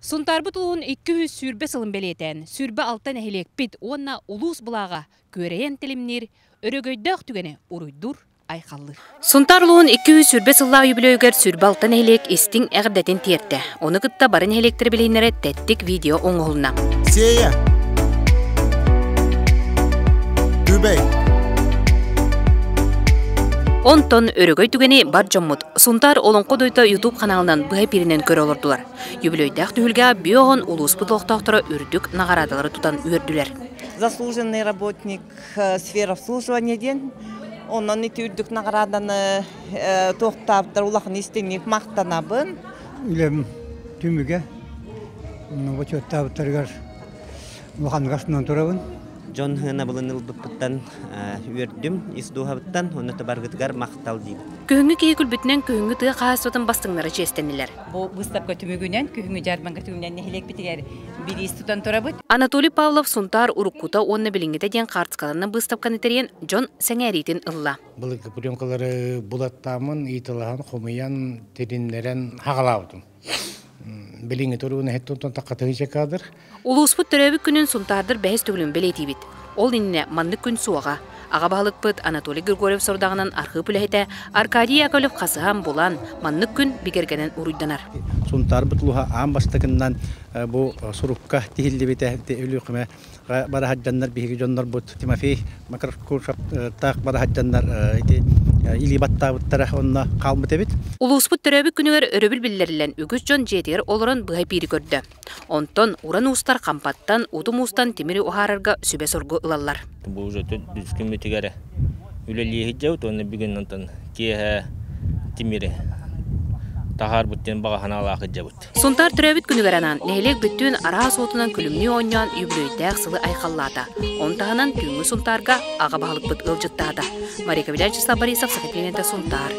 Сунтарбыт уын 200 сүрбе сылын белетен, сүрбе алтан әхелек бит, онна улус бұлаға көрейен тілімнер, өрөгөйдіқ түгені ұруйдур айқаллы. Сунтарлуын 200 сүрбе сылла үйбілөгер сүрбе алтан әхелек істің әғірдетін терді. Оны күтті барын әхелектір білейнері тәттік видео оңғылына. Сея. Үбей. Онтон өрөгөй түгені бар жоммут. Сунтар олон қодойта YouTube каналынан бұғай перінен көрі олырдылар. Юбилейдақ түгілге биоғын улус бұтылықтақтыры үрдік нағарадалары тұтан өрділер. Заслуженный работник сфера обслуживания ден. Онын ити үрдік нағараданы тоқтаптыр, улақын істемек мақтанабын. Үлем түміге, оны өттаптырғар ұлған ғасынан тұрабын. Жон хына булыныл бұттан өрдім, исдуғабыттан, оны табарғытығар мақтал дейді. Көхіңі кей күлбітінен көхіңі тұғы қағыстотын бастыңлары честенілер. Бұл бұстапқа түмігінен, көхіңі жарбанға түгімнен нехелек бітігер бірі истутан тұрабыт. Анатолий Павлов Сунтар Уруккута онны біліңгеті ден қартықалының бұстапқаны терен Жон сәңәретін ұлла. Бұл пленкалары бұлаттамын, итылаған, қомиян, теринлерен хағалаудым. Біліңі тұруыны әттонтон таққатығы жекадыр. Улуспут төрөбүк күнін Сунтардыр бәйіз түгілін білетейбіт. Ол инне манны күн суаға. Аға бағылық бұд Анатолий Григорьев сордағынан арқы пүләйті Аркадий Яковлев қасыған болан манны күн бігергенен ұруйданар. Сунтар бұтылуға ан бастықынан бұл сұрыққа тихілді беті өлі қыма бара хаджандар бейгі жондар бұд Тимофей Макаркуршап тақ бара хаджандар или баттабыттара онна қалмыт эбит. Улуспут төрөбүк күнүгөр өрөбүл биллерилен үгүс жон жетер олорон быгай пири көрдү. Онтон уран устар кампаттан, удум устан темири ухарарга сүбе соргу ылаллар. Бу жөтө дискримитигере. Үлелие хиджаут оны бүгүн онтон кие темири. Тахар буттен бага ханалаа хиджаут. Сунтар төрөбүк күнүгөр анан нехелек бүттүн ара соотунан күлүмнү оньян юбилейдәк сылы айкаллаата. Онтагынан күнгү Сунтарга ага багылык быт ылжыттаада. Марика Вячеслав Борисов, Сахатинента Сунтар.